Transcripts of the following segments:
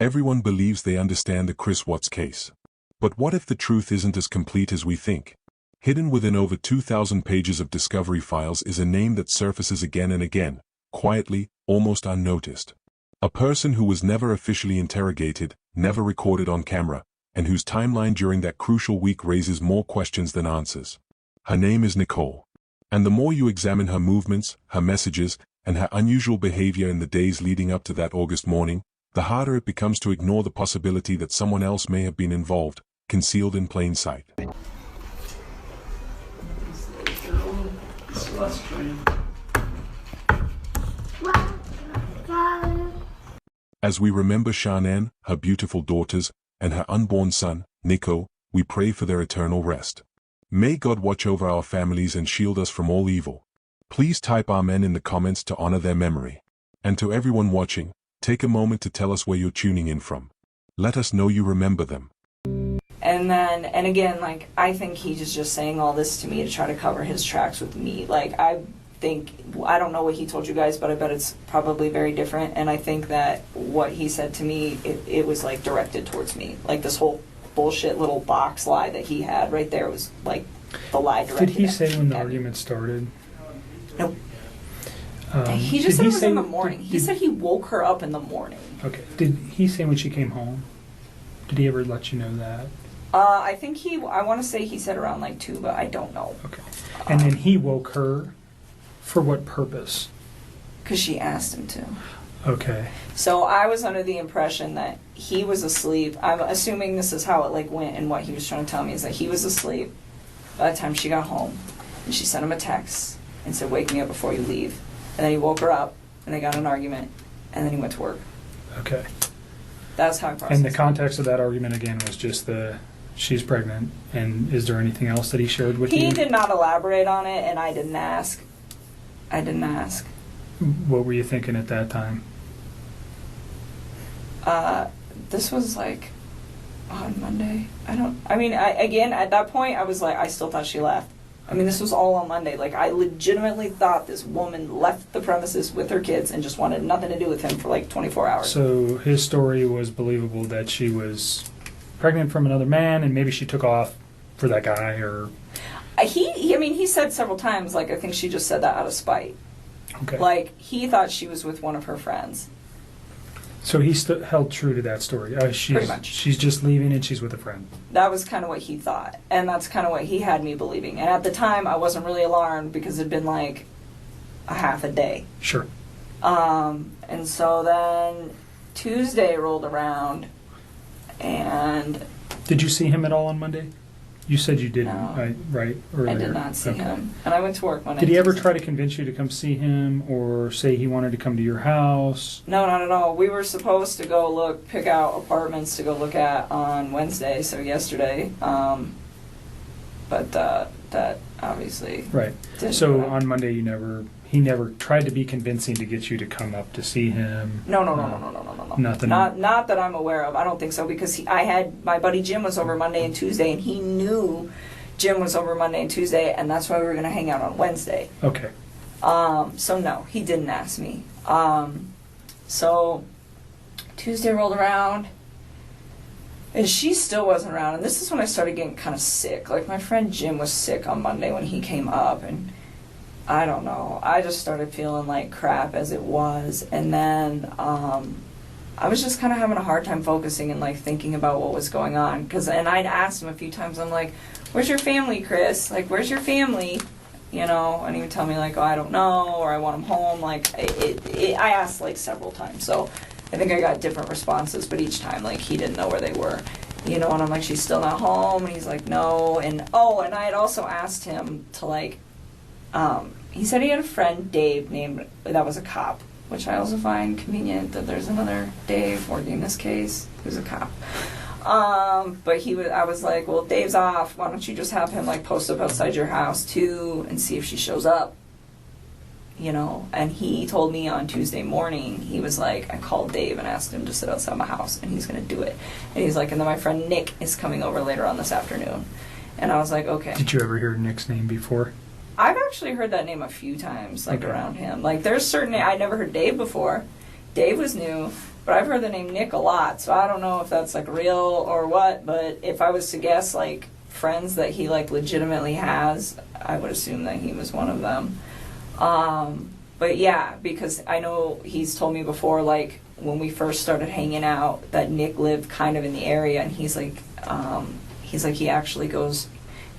Everyone believes they understand the Chris Watts case. But what if the truth isn't as complete as we think? Hidden within over 2,000 pages of discovery files is a name that surfaces again and again, quietly, almost unnoticed. A person who was never officially interrogated, never recorded on camera, and whose timeline during that crucial week raises more questions than answers. Her name is Nichole. And the more you examine her movements, her messages, and her unusual behavior in the days leading up to that August morning, the harder it becomes to ignore the possibility that someone else may have been involved, concealed in plain sight. As we remember Shanann, her beautiful daughters, and her unborn son, Nichole, we pray for their eternal rest. May God watch over our families and shield us from all evil. Please type Amen in the comments to honor their memory. And to everyone watching, take a moment to tell us where you're tuning in from. Let us know you remember them. And again, like, I think he's just saying all this to me to try to cover his tracks with me. Like, I don't know what he told you guys, but I bet it's probably very different. And I think that what he said to me, it was, like, directed towards me. Like, this whole bullshit little box lie that he had right there was, like, the lie directed. Did he say when the argument started? Nope. He just said it was in the morning. He said he woke her up in the morning. Okay. Did he say when she came home? Did he ever let you know that? I think I want to say he said around like 2, but I don't know. Okay. And then he woke her for what purpose? Because she asked him to. Okay. So I was under the impression that he was asleep. I'm assuming this is how it like went, and what he was trying to tell me is that he was asleep by the time she got home. And she sent him a text and said, "Wake me up before you leave." And then he woke her up, and they got in an argument, and then he went to work. Okay. That's how I processed it. And the context of that argument, again, was just she's pregnant. And is there anything else that he shared with you? He did not elaborate on it, and I didn't ask. What were you thinking at that time? This was like on Monday. Again, at that point, I was like, I still thought she left. I mean, this was all on Monday. Like, I legitimately thought this woman left the premises with her kids and just wanted nothing to do with him for like 24 hours. So his story was believable that she was pregnant from another man and maybe she took off for that guy, or... He said several times, like, I think she just said that out of spite. Okay. Like, he thought she was with one of her friends. So he held true to that story. Pretty much. She's just leaving and she's with a friend. That was kind of what he thought. And that's kind of what he had me believing. And at the time, I wasn't really alarmed because it had been like a half a day. Sure. And so then Tuesday rolled around and... Did you see him at all on Monday? You said you didn't, no, right? Earlier. I did not see him. And I went to work Monday. Did he ever try to convince you to come see him or say he wanted to come to your house? No, not at all. We were supposed to go pick out apartments to go look at on Wednesday, so yesterday. But that obviously... Right. So on Monday he never tried to be convincing to get you to come up to see him? No. Nothing? Not that I'm aware of. I don't think so, because I had my buddy Jim was over Monday and Tuesday, and he knew Jim was over Monday and Tuesday, and that's why we were going to hang out on Wednesday. Okay. So no, he didn't ask me. So Tuesday rolled around, and she still wasn't around, and this is when I started getting kind of sick. Like, my friend Jim was sick on Monday when he came up, and I don't know. I just started feeling like crap as it was, and then I was just kind of having a hard time focusing and like thinking about what was going on. And I'd asked him a few times. I'm like, "Where's your family, Chris? Like, where's your family?" You know, and he would tell me like, "Oh, I don't know," or "I want them home." Like, I asked like several times, so I think I got different responses. But each time, like, he didn't know where they were. You know, and I'm like, "She's still not home," and he's like, "No." And I had also asked him to like. He said he had a friend, Dave, that was a cop, which I also find convenient that there's another Dave working this case who's a cop. But I was like, well, if Dave's off, why don't you just have him like post up outside your house too and see if she shows up? you know, and he told me on Tuesday morning, he was like, I called Dave and asked him to sit outside my house, and he's going to do it. And he's like, and then my friend Nick is coming over later on this afternoon. And I was like, okay. Did you ever hear Nick's name before? I've actually heard that name a few times, like, Okay. around him. Like, there's certain, I never heard Dave before. Dave was new, but I've heard the name Nick a lot, so I don't know if that's, like, real or what, but if I was to guess, like, friends that he, like, legitimately has, I would assume that he was one of them. But yeah, because I know he's told me before, like, when we first started hanging out, that Nick lived kind of in the area, and he's like, he actually goes,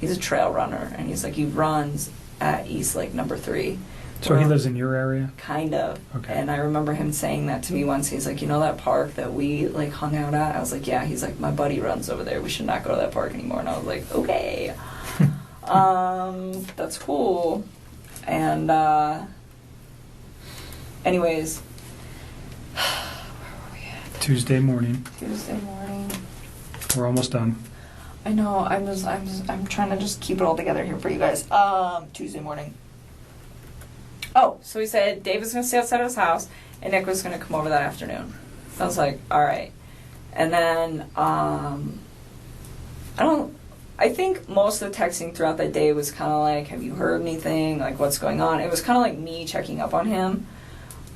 he's a trail runner, and he's like, he runs at East Lake number 3. So he lives in your area? Kind of. Okay. And I remember him saying that to me once. He's like, you know that park that we, like, hung out at? I was like, yeah. He's like, my buddy runs over there. We should not go to that park anymore. And I was like, okay. That's cool. And, anyways, where were we at? Tuesday morning. Tuesday morning. We're almost done. I know. I'm trying to just keep it all together here for you guys. Tuesday morning. Oh, so he said Dave was going to stay outside of his house, and Nick was going to come over that afternoon. I was like, all right. And then, I think most of the texting throughout that day was kind of like, have you heard anything? Like, what's going on? It was kind of like me checking up on him.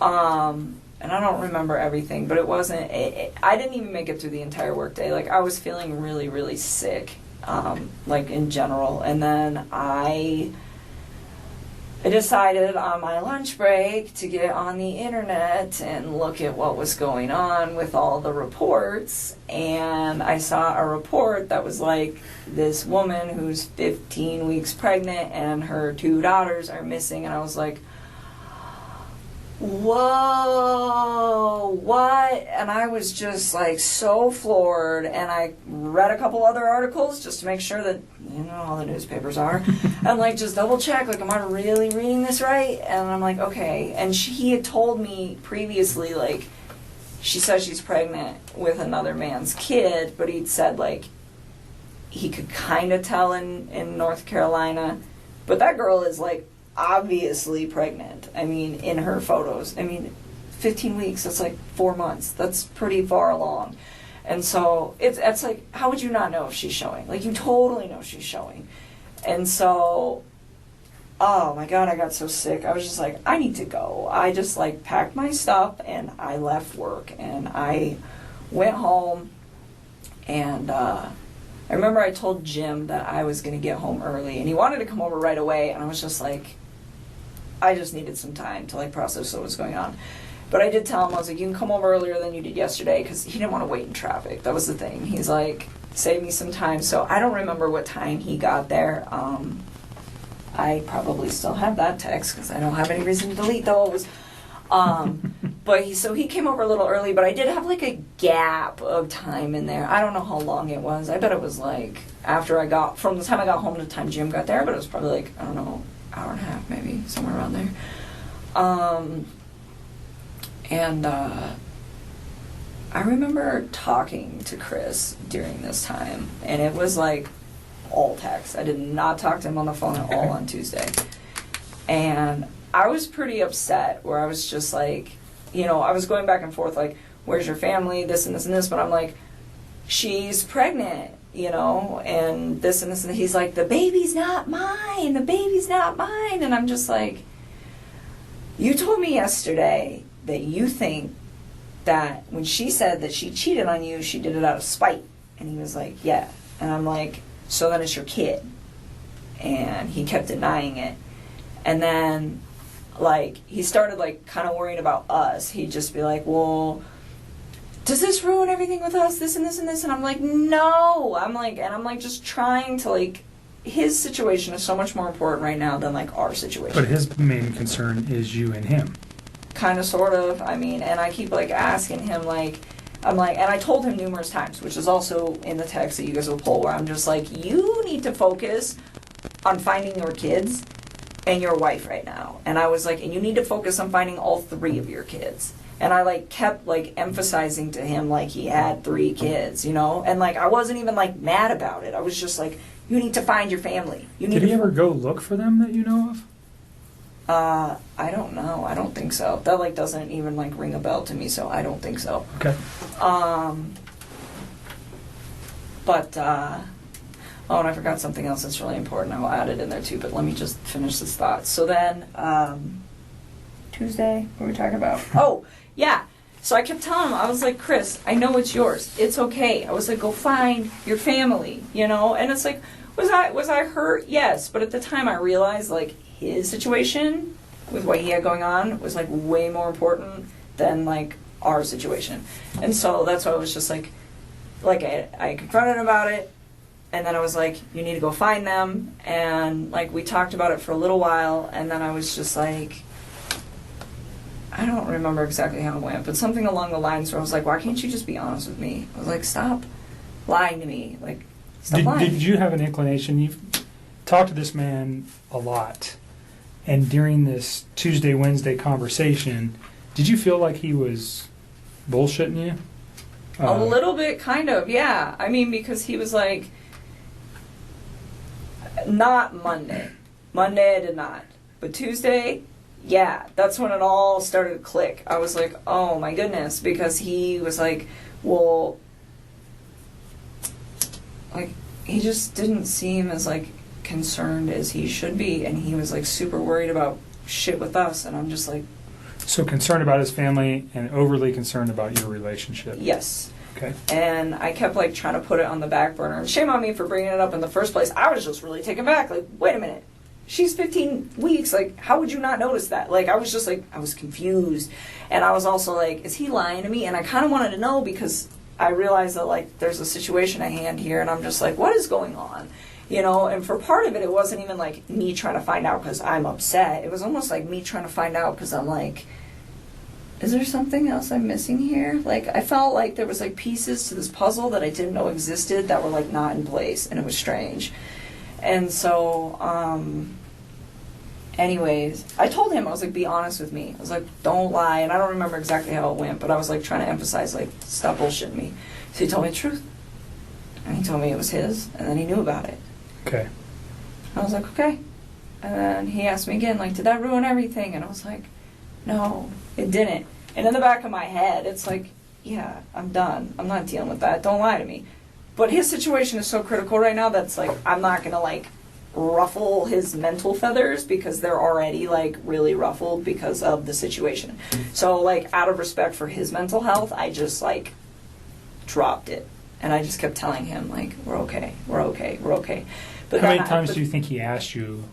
And I don't remember everything, but it wasn't, I didn't even make it through the entire workday. Like, I was feeling really, really sick, like, in general. And then I decided on my lunch break to get on the internet and look at what was going on with all the reports. And I saw a report that was like, this woman who's 15 weeks pregnant and her 2 daughters are missing. And I was like, whoa, what? And I was just like so floored, and I read a couple other articles just to make sure that, you know, all the newspapers are, and like just double check, like, am I really reading this right? And I'm like, okay. And he had told me previously, like, she says she's pregnant with another man's kid, but he'd said, like, he could kind of tell in North Carolina, but that girl is, like, obviously pregnant. I mean, in her photos. I mean, 15 weeks, that's like 4 months. That's pretty far along. And so it's like, how would you not know if she's showing? Like, you totally know she's showing. And so, oh my God, I got so sick. I was just like, I need to go. I just, like, packed my stuff and I left work and I went home. And I remember I told Jim that I was going to get home early, and he wanted to come over right away, and I was just like, I just needed some time to, like, process what was going on. But I did tell him, I was like, you can come over earlier than you did yesterday, because he didn't want to wait in traffic. That was the thing. He's like, save me some time. So I don't remember what time he got there. I probably still have that text, because I don't have any reason to delete those. But he came over a little early, but I did have, like, a gap of time in there. I don't know how long it was. I bet it was, like, from the time I got home to the time Jim got there, but it was probably, like, I don't know, hour and a half maybe, somewhere around there. I remember talking to Chris during this time, and it was, like, all text. I did not talk to him on the phone at all on Tuesday. And I was pretty upset, where I was just like, you know, I was going back and forth, like, where's your family, this and this and this, but I'm like, she's pregnant, you know, and this and this, and he's like, the baby's not mine, and I'm just like, you told me yesterday that you think that when she said that she cheated on you, she did it out of spite. And he was like, yeah. And I'm like, so then it's your kid. And he kept denying it. And then, like, he started, like, kind of worrying about us. He'd just be like, well, does this ruin everything with us, this and this and this? And I'm like, no. I'm like just trying to, like, his situation is so much more important right now than, like, our situation. But his main concern is you and him. Kind of, sort of. I mean, and I keep, like, asking him, like, I'm like, and I told him numerous times, which is also in the text that you guys will pull, where I'm just like, you need to focus on finding your kids and your wife right now. And I was like, and you need to focus on finding all 3 of your kids. And I, like, kept, like, emphasizing to him, like, he had 3 kids, you know? And, like, I wasn't even, like, mad about it. I was just like, you need to find your family. Did he ever go look for them that you know of? I don't know. I don't think so. That like doesn't even like ring a bell to me, so I don't think so. Okay. But oh, and I forgot something else that's really important. I'll add it in there too, but let me just finish this thought. So then Tuesday, what were we talking about? Oh, yeah. So I kept telling him, I was like, Chris, I know it's yours. It's okay. I was like, go find your family, you know? And it's like, was I hurt? Yes. But at the time I realized like his situation with what he had going on was like way more important than like our situation. And so that's why I was just like I confronted him about it. And then I was like, you need to go find them. And like we talked about it for a little while. And then I was just like, I don't remember exactly how it went, but something along the lines where I was like, why can't you just be honest with me? I was like, stop lying to me. Like, stop lying. Did you have an inclination? You've talked to this man a lot. And during this Tuesday, Wednesday conversation, did you feel like he was bullshitting you? A little bit, kind of, yeah. I mean, because he was like, not Monday. Monday I did not. But Tuesday, yeah, that's when it all started to click. I was like, oh my goodness, because he was like, well, like, he just didn't seem as like concerned as he should be, and he was like super worried about shit with us, and I'm just like, so concerned about his family and overly concerned about your relationship. yes. Okay. And I kept like trying to put it on the back burner, and shame on me for bringing it up in the first place. I was just really taken back, like, wait a minute, she's 15 weeks, like, how would you not notice that? Like, I was just like, I was confused, and I was also like, is he lying to me? And I kind of wanted to know, because I realized that like there's a situation at hand here, and I'm just like, what is going on? You know, and for part of it, it wasn't even like me trying to find out because I'm upset. It was almost like me trying to find out because I'm like, is there something else I'm missing here? Like, I felt like there was like pieces to this puzzle that I didn't know existed that were like not in place, and it was strange. And so, anyways, I told him, I was like, be honest with me. I was like, don't lie. And I don't remember exactly how it went, but I was like trying to emphasize, like, stop bullshitting me. So he told me the truth. And he told me it was his, and then he knew about it. Okay. I was like, okay. And then he asked me again, like, did that ruin everything? And I was like, no, it didn't. And in the back of my head, it's like, yeah, I'm done. I'm not dealing with that. Don't lie to me. But his situation is so critical right now that's like, I'm not going to like ruffle his mental feathers, because they're already like really ruffled because of the situation. So like, out of respect for his mental health, I just like dropped it. And I just kept telling him, like, we're okay, we're okay, we're okay. But how many times do you think he asked you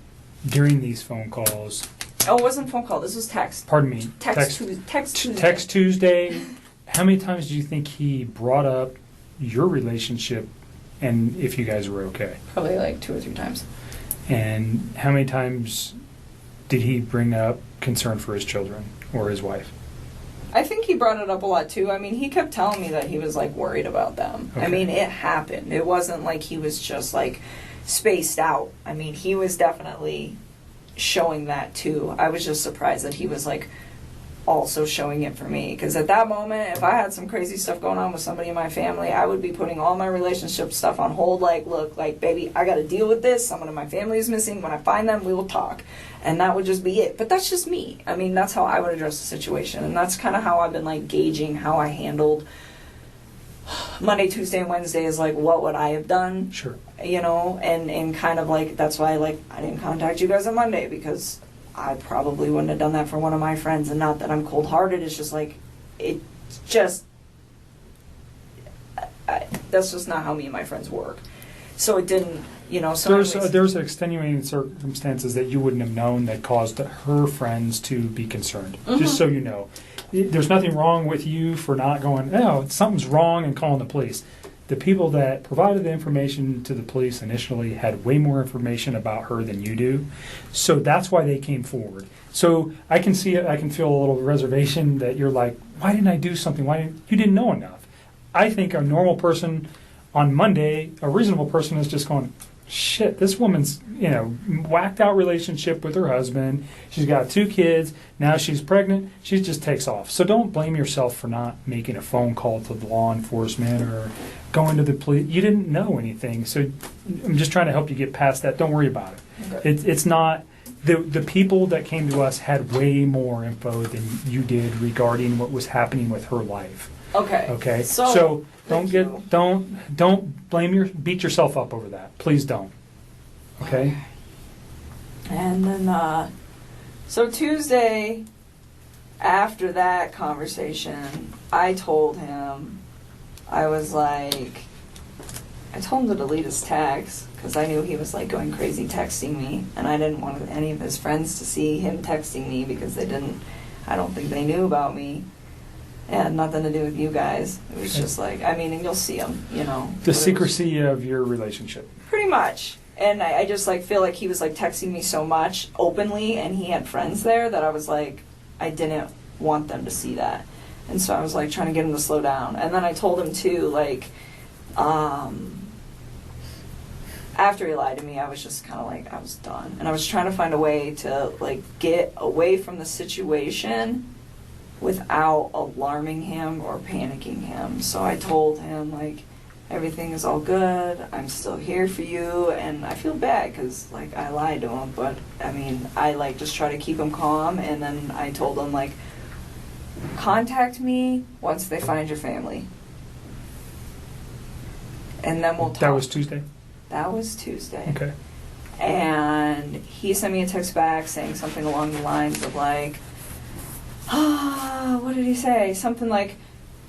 during these phone calls? Oh, it wasn't phone call. This was text. Pardon me. Text Tuesday. Text Tuesday. How many times do you think he brought up your relationship and if you guys were okay? Probably like 2 or 3 times. And how many times did he bring up concern for his children or his wife? I think he brought it up a lot too. I mean, he kept telling me that he was like worried about them. Okay. I mean, it happened. It wasn't like he was just like spaced out. I mean, he was definitely showing that too. I was just surprised that he was like also showing it for me, because at that moment, if I had some crazy stuff going on with somebody in my family, I would be putting all my relationship stuff on hold. Like, look, like, baby, I got to deal with this. Someone in my family is missing. When I find them, we will talk. And that would just be it. But that's just me. I mean, that's how I would address the situation. And that's kind of how I've been like gauging how I handled Monday, Tuesday, and Wednesday, is like, what would I have done? Sure. You know, and kind of like, that's why like I didn't contact you guys on Monday, because I probably wouldn't have done that for one of my friends. And not that I'm cold-hearted, it's just like, it just, that's just not how me and my friends work. So it didn't, you know. So there's extenuating circumstances that you wouldn't have known that caused her friends to be concerned. Mm-hmm. Just so you know. There's nothing wrong with you for not going, oh, something's wrong, and calling the police. The people that provided the information to the police initially had way more information about her than you do. So that's why they came forward. So I can see it, I can feel a little reservation that you're like, why didn't I do something? You didn't know enough. I think a normal person on Monday, a reasonable person, is just going, shit, this woman's, whacked out relationship with her husband. She's got 2 kids. Now she's pregnant. She just takes off. So don't blame yourself for not making a phone call to the law enforcement or going to the police. You didn't know anything. So I'm just trying to help you get past that. Don't worry about it. Okay. It's not the people that came to us had way more info than you did regarding what was happening with her life. Okay. Okay. So don't beat yourself up over that. Please don't. Okay. And then so Tuesday after that conversation, I told him, I told him to delete his text because I knew he was like going crazy texting me, and I didn't want any of his friends to see him texting me because I don't think they knew about me. It had nothing to do with you guys. It was just like, and you'll see him, The secrecy of your relationship. Pretty much. And I just like feel like he was like texting me so much openly, and he had friends there that I was like, I didn't want them to see that. And so I was like trying to get him to slow down. And then I told him too, like, after he lied to me, I was just kind of like, I was done. And I was trying to find a way to like get away from the situation without alarming him or panicking him. So I told him, like, everything is all good, I'm still here for you, and I feel bad because, like, I lied to him, but, I, like, just try to keep him calm, and then I told him, like, contact me once they find your family. And then we'll talk. That was Tuesday? That was Tuesday. Okay. And he sent me a text back saying something along the lines of, like, what did he say? Something like,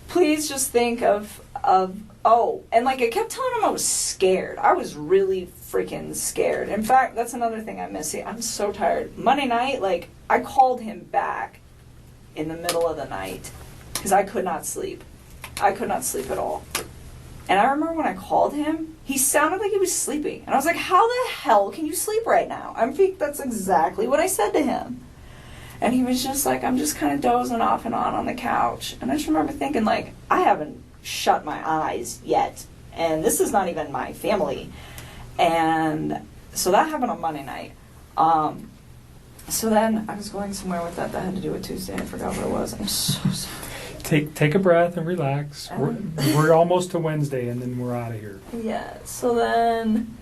please just think of and like I kept telling him I was scared. I was really freaking scared. In fact, that's another thing I miss. I'm so tired. Monday night, like, I called him back in the middle of the night because I could not sleep. I could not sleep at all. And I remember when I called him, he sounded like he was sleeping. And I was like, how the hell can you sleep right now? That's exactly what I said to him. And he was just like, I'm just kind of dozing off and on the couch. And I just remember thinking, like, I haven't shut my eyes yet. And this is not even my family. And so that happened on Monday night. So then I was going somewhere with that had to do with Tuesday. I forgot what it was. I'm so sorry. Take a breath and relax. We're almost to Wednesday, and then we're out of here. Yeah. So then,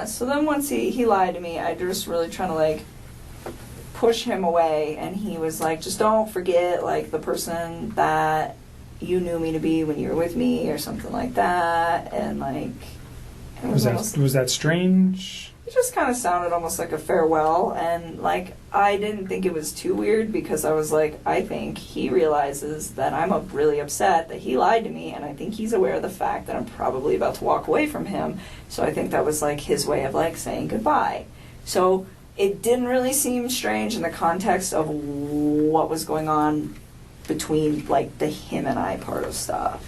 so then once he lied to me, I just really trying to like push him away, and he was like, just don't forget like the person that you knew me to be when you were with me or something like that. And like was that strange? It just kind of sounded almost like a farewell, and like I didn't think it was too weird because I was like, I think he realizes that I'm really upset that he lied to me, and I think he's aware of the fact that I'm probably about to walk away from him. So I think that was like his way of like saying goodbye. So it didn't really seem strange in the context of what was going on between like the him and I part of stuff.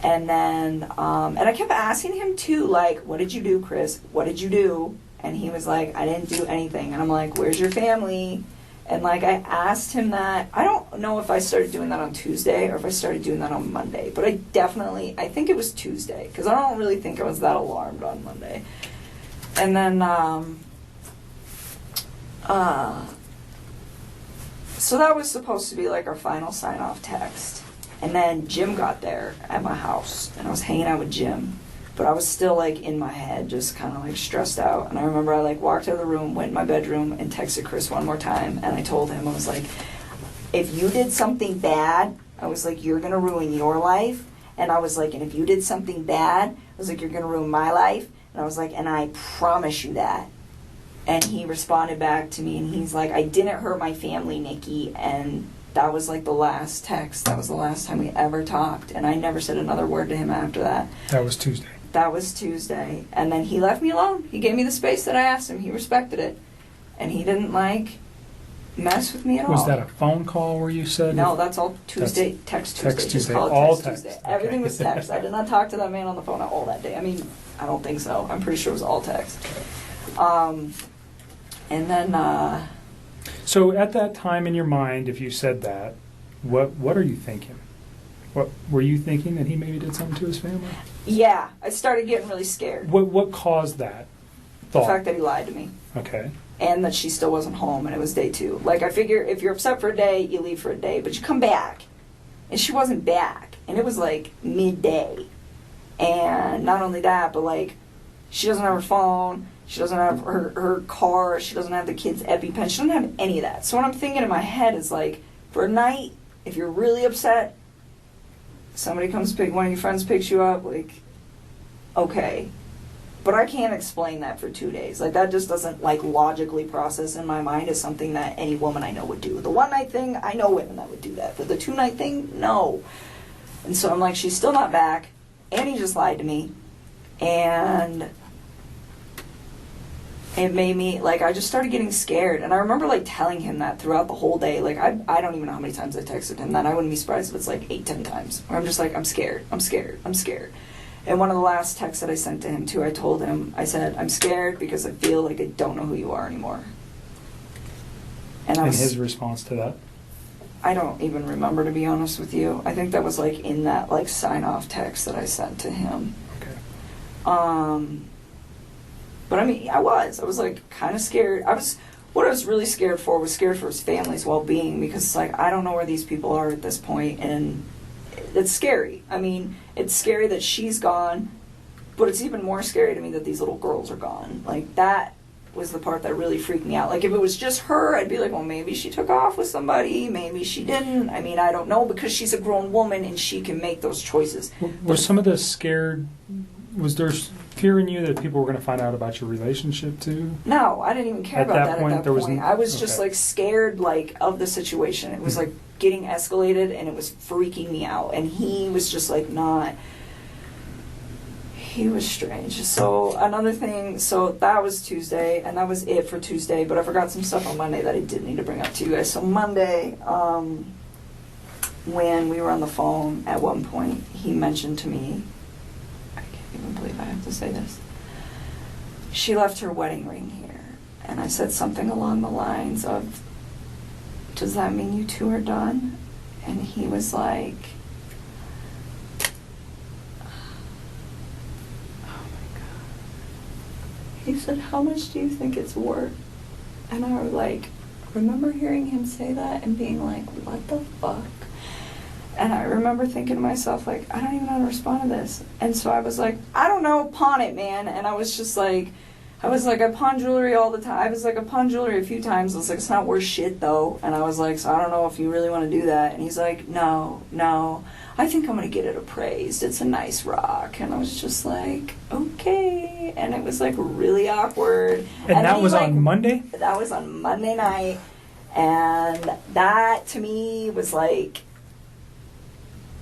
And then, and I kept asking him too, like, what did you do, Chris? What did you do? And he was like, I didn't do anything. And I'm like, where's your family? And like, I asked him that. I don't know if I started doing that on Tuesday or if I started doing that on Monday, but I think it was Tuesday, because I don't really think I was that alarmed on Monday. And then, so that was supposed to be like our final sign-off text. And then Jim got there at my house, and I was hanging out with Jim. But I was still, like, in my head, just kind of, like, stressed out. And I remember I, like, walked out of the room, went in my bedroom, and texted Chris one more time. And I told him, I was like, if you did something bad, I was like, you're going to ruin your life. And I was like, and if you did something bad, I was like, you're going to ruin my life. And I was like, and I promise you that. And he responded back to me, and he's like, I didn't hurt my family, Nikki. And that was like the last text. That was the last time we ever talked. And I never said another word to him after that. That was Tuesday. That was Tuesday. And then he left me alone. He gave me the space that I asked him. He respected it. And he didn't, like, mess with me at all. Was that a phone call where you said? No, that's all Tuesday. Text Tuesday. Text Tuesday. Just call it all text Tuesday. Okay. Everything was text. I did not talk to that man on the phone at all that day. I mean, I don't think so. I'm pretty sure it was all text. And then... So at that time in your mind, if you said that, what are you thinking? What were you thinking, that he maybe did something to his family? Yeah, I started getting really scared. What caused that thought? The fact that he lied to me. Okay. And that she still wasn't home, and it was day 2. Like, I figure if you're upset for a day, you leave for a day, but you come back. And she wasn't back. And it was, like, midday. And not only that, but, like, She doesn't have her phone. She doesn't have her car. She doesn't have the kid's EpiPen. She doesn't have any of that. So what I'm thinking in my head is like, for a night, if you're really upset, somebody comes one of your friends picks you up, like, okay. But I can't explain that for 2 days. Like, that just doesn't, like, logically process in my mind as something that any woman I know would do. The one-night thing, I know women that would do that. But the two-night thing, no. And so I'm like, she's still not back. And he just lied to me. And it made me, like, I just started getting scared. And I remember, like, telling him that throughout the whole day. Like, I don't even know how many times I texted him that. I wouldn't be surprised if it's, like, 8-10 times. Where I'm just like, I'm scared. I'm scared. I'm scared. And one of the last texts that I sent to him, too, I told him, I said, I'm scared because I feel like I don't know who you are anymore. And his response to that? I don't even remember, to be honest with you. I think that was, like, in that, like, sign-off text that I sent to him. Okay. But, I mean, I was, like, kind of scared. What I was really scared for was scared for his family's well-being, because it's like, I don't know where these people are at this point, and it's scary. I mean, it's scary that she's gone, but it's even more scary to me that these little girls are gone. Like, that was the part that really freaked me out. Like, if it was just her, I'd be like, well, maybe she took off with somebody, maybe she didn't. I mean, I don't know, because she's a grown woman and she can make those choices. Was some of the scared, was there fear in you that people were going to find out about your relationship too? No, I didn't even care about that at that point. I was just, okay. like, scared, like, of the situation. It was, like, getting escalated, and it was freaking me out. And he was just, like, not... He was strange. So, another thing, so that was Tuesday, and that was it for Tuesday, but I forgot some stuff on Monday that I did need to bring up to you guys. So, Monday, when we were on the phone, at one point, he mentioned to me, I can't even believe I have to say this, she left her wedding ring here. And I said something along the lines of, does that mean you two are done? And he was like, he said, how much do you think it's worth? And I was like, remember hearing him say that and being like, what the fuck? And I remember thinking to myself, like, I don't even know how to respond to this. And so I was like, I don't know, pawn it, man. And I was just like, I pawn jewelry all the time. I was like, I pawn jewelry a few times. I was like, it's not worth shit, though. And I was like, so I don't know if you really want to do that. And he's like, no. I think I'm going to get it appraised. It's a nice rock. And I was just like, okay. And it was, like, really awkward. And that was on Monday? That was on Monday night. And that, to me, was, like,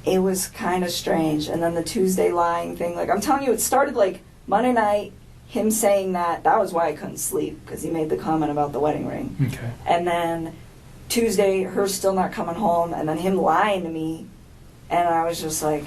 it was kind of strange. And then the Tuesday lying thing. Like, I'm telling you, it started, like, Monday night, him saying that was why I couldn't sleep, because he made the comment about the wedding ring. Okay. And then Tuesday, her still not coming home, and then him lying to me. And I was just like,